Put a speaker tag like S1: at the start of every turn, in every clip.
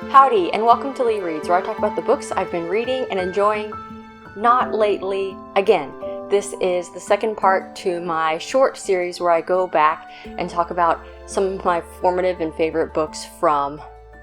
S1: Howdy, and welcome to LeeReads, where I talk about the books I've been reading and enjoying, not lately again. This is the second part to my short series where I go back and talk about some of my formative and favorite books from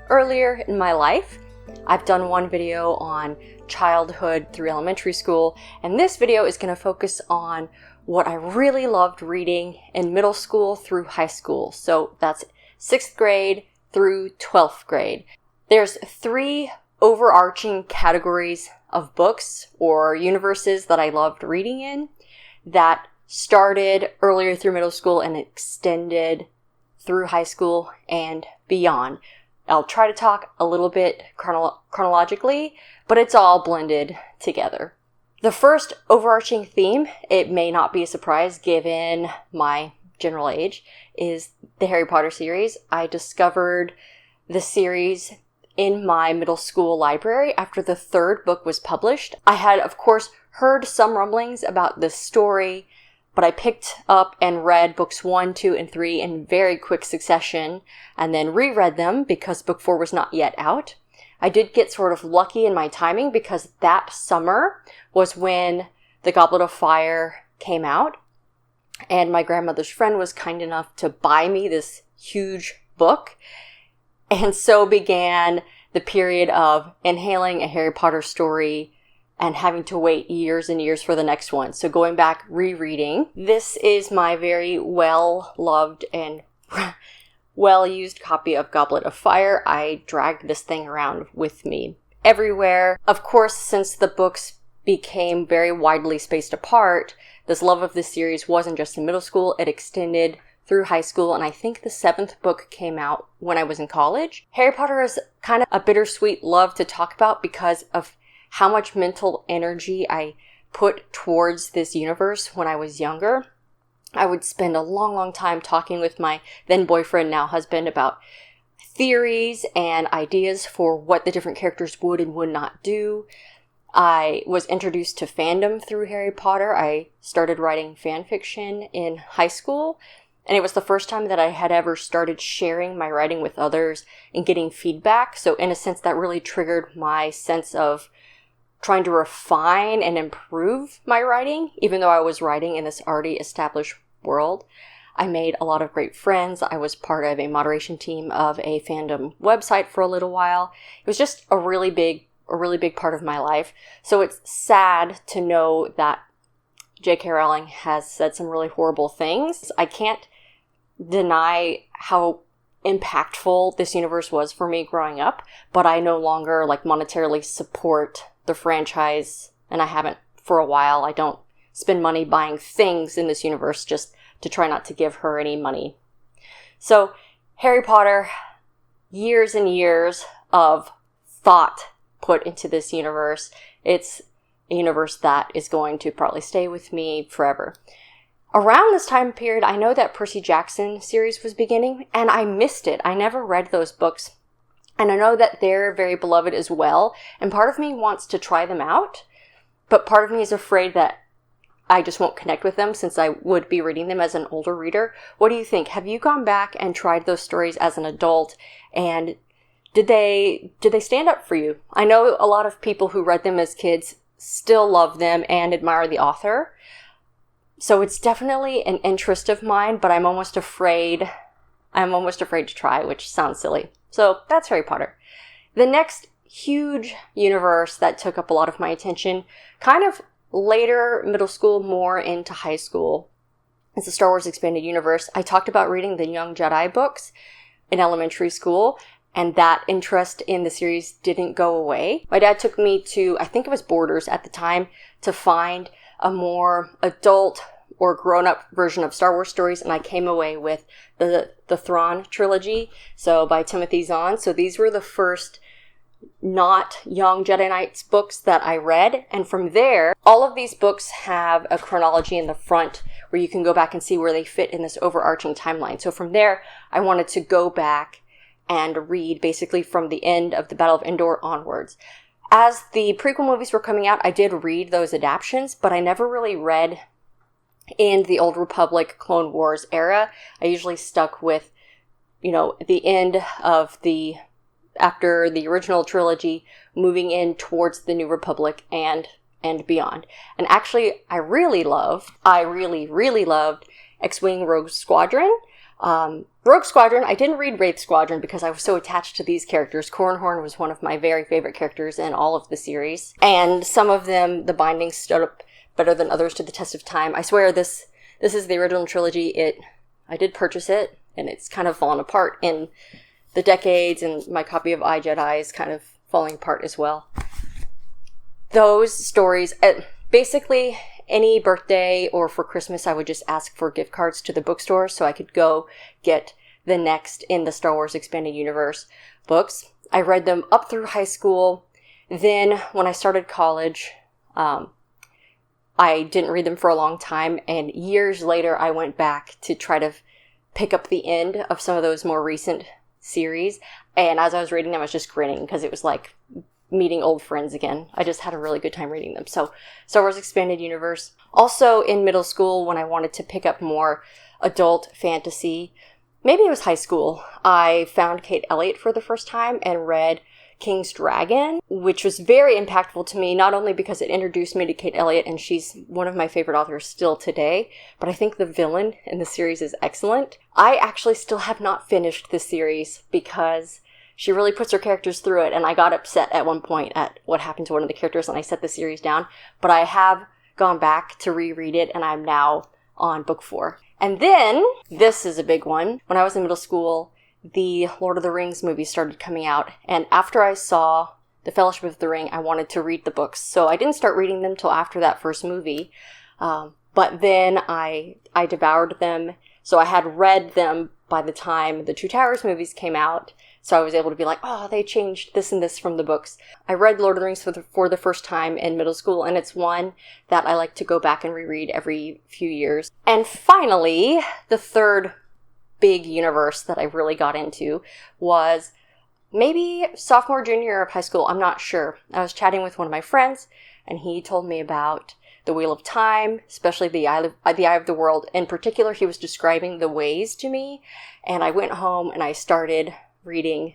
S1: earlier in my life. I've done one video on childhood through elementary school, and this video is going to focus on what I really loved reading in middle school through high school. So that's 6th grade through 12th grade. There's 3 overarching categories of books or universes that I loved reading in that started earlier through middle school and extended through high school and beyond. I'll try to talk a little bit chronologically, but it's all blended together. The first overarching theme, it may not be a surprise given my general age, is the Harry Potter series. I discovered the series in my middle school library after the 3rd book was published. I had, of course, heard some rumblings about this story, but I picked up and read books 1, 2, and 3 in very quick succession, and then reread them because book 4 was not yet out. I did get sort of lucky in my timing because that summer was when The Goblet of Fire came out, and my grandmother's friend was kind enough to buy me this huge book. And so began the period of inhaling a Harry Potter story and having to wait years and years for the next one. So going back, rereading. This is my very well-loved and well-used copy of Goblet of Fire. I dragged this thing around with me everywhere. Of course, since the books became very widely spaced apart, this love of this series wasn't just in middle school, it extended through high school, and I think the 7th book came out when I was in college. Harry Potter is kind of a bittersweet love to talk about because of how much mental energy I put towards this universe when I was younger. I would spend a long time talking with my then boyfriend, now husband, about theories and ideas for what the different characters would and would not do. I was introduced to fandom through Harry Potter. I started writing fan fiction in high school, and it was the first time that I had ever started sharing my writing with others and getting feedback. So in a sense, that really triggered my sense of trying to refine and improve my writing, even though I was writing in this already established world. I made a lot of great friends. I was part of a moderation team of a fandom website for a little while. It was just a really big part of my life. So it's sad to know that J.K. Rowling has said some really horrible things. I can't deny how impactful this universe was for me growing up, but I no longer monetarily support the franchise, and I haven't for a while. I don't spend money buying things in this universe just to try not to give her any money. So Harry Potter, years and years of thought put into this universe. It's a universe that is going to probably stay with me forever. Around this time period, I know that Percy Jackson series was beginning, and I missed it. I never read those books. And I know that they're very beloved as well, and part of me wants to try them out, but part of me is afraid that I just won't connect with them since I would be reading them as an older reader. What do you think? Have you gone back and tried those stories as an adult, and did they stand up for you? I know a lot of people who read them as kids still love them and admire the author. So it's definitely an interest of mine, but I'm almost afraid to try, which sounds silly. So that's Harry Potter. The next huge universe that took up a lot of my attention, kind of later middle school, more into high school, is the Star Wars Expanded Universe. I talked about reading the Young Jedi books in elementary school, and that interest in the series didn't go away. My dad took me to, I think it was Borders at the time, to find a more adult or grown-up version of Star Wars stories, and I came away with the Thrawn trilogy, so by Timothy Zahn. So these were the first not Young Jedi Knights books that I read, and from there, all of these books have a chronology in the front where you can go back and see where they fit in this overarching timeline. So from there, I wanted to go back and read basically from the end of the Battle of Endor onwards. As the prequel movies were coming out, I did read those adaptions, but I never really read in the Old Republic Clone Wars era. I usually stuck with, the end of the after the original trilogy, moving in towards the New Republic and beyond. And actually, I really loved X-Wing Rogue Squadron. Rogue Squadron, I didn't read Wraith Squadron because I was so attached to these characters. Cornhorn was one of my very favorite characters in all of the series. And some of them, the bindings stood up better than others to the test of time. I swear this is the original trilogy. I did purchase it, and it's kind of fallen apart in the decades, and my copy of iJedi is kind of falling apart as well. Those stories, basically any birthday or for Christmas, I would just ask for gift cards to the bookstore so I could go get the next in the Star Wars Expanded Universe books. I read them up through high school. Then when I started college, I didn't read them for a long time, and years later I went back to try to pick up the end of some of those more recent series, and as I was reading them I was just grinning because it was like meeting old friends again. I just had a really good time reading them. So Star Wars Expanded Universe. Also in middle school, when I wanted to pick up more adult fantasy, maybe it was high school, I found Kate Elliott for the first time and read King's Dragon, which was very impactful to me, not only because it introduced me to Kate Elliott, and she's one of my favorite authors still today, but I think the villain in the series is excellent. I actually still have not finished the series because she really puts her characters through it, and I got upset at one point at what happened to one of the characters, and I set the series down, but I have gone back to reread it, and I'm now on book 4. And then, this is a big one, when I was in middle school, the Lord of the Rings movies started coming out, and after I saw The Fellowship of the Ring, I wanted to read the books. So I didn't start reading them till after that first movie, but then I devoured them. So I had read them by the time the Two Towers movies came out, so I was able to be like, oh, they changed this and this from the books. I read Lord of the Rings for the first time in middle school, and it's one that I like to go back and reread every few years. And finally, the third big universe that I really got into was maybe sophomore, junior year of high school. I'm not sure. I was chatting with one of my friends, and he told me about the Wheel of Time, especially the Eye of the World. In particular, he was describing the ways to me, and I went home and I started reading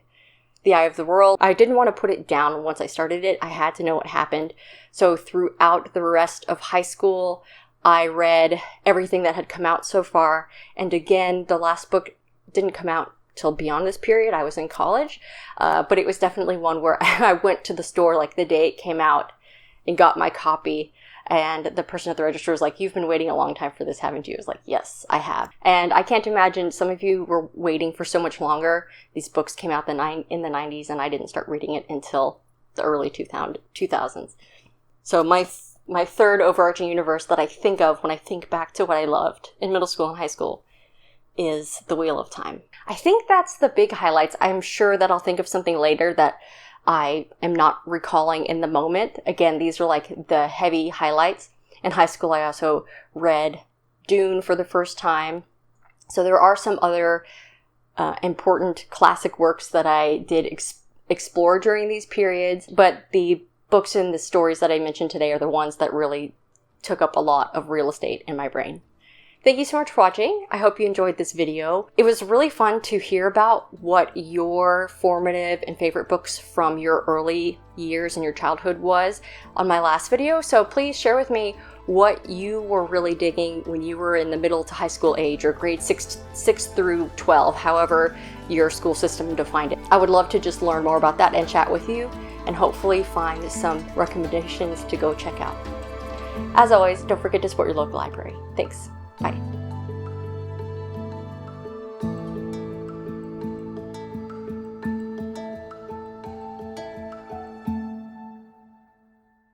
S1: The Eye of the World. I didn't want to put it down once I started it. I had to know what happened. So throughout the rest of high school, I read everything that had come out so far. And again, the last book didn't come out till beyond this period. I was in college. But it was definitely one where I went to the store like the day it came out and got my copy. And the person at the register was like, you've been waiting a long time for this, haven't you? I was like, yes, I have. And I can't imagine some of you were waiting for so much longer. These books came out in the 90s, and I didn't start reading it until the early 2000s. So my third overarching universe that I think of when I think back to what I loved in middle school and high school is The Wheel of Time. I think that's the big highlights. I'm sure that I'll think of something later that I am not recalling in the moment. Again, these are like the heavy highlights. In high school, I also read Dune for the first time. So there are some other important classic works that I did explore during these periods, but the books and the stories that I mentioned today are the ones that really took up a lot of real estate in my brain. Thank you so much for watching. I hope you enjoyed this video. It was really fun to hear about what your formative and favorite books from your early years and your childhood was on my last video. So please share with me what you were really digging when you were in the middle to high school age, or grade 6 through 12, however your school system defined it. I would love to just learn more about that and chat with you, and hopefully find some recommendations to go check out. As always, don't forget to support your local library. Thanks. Bye.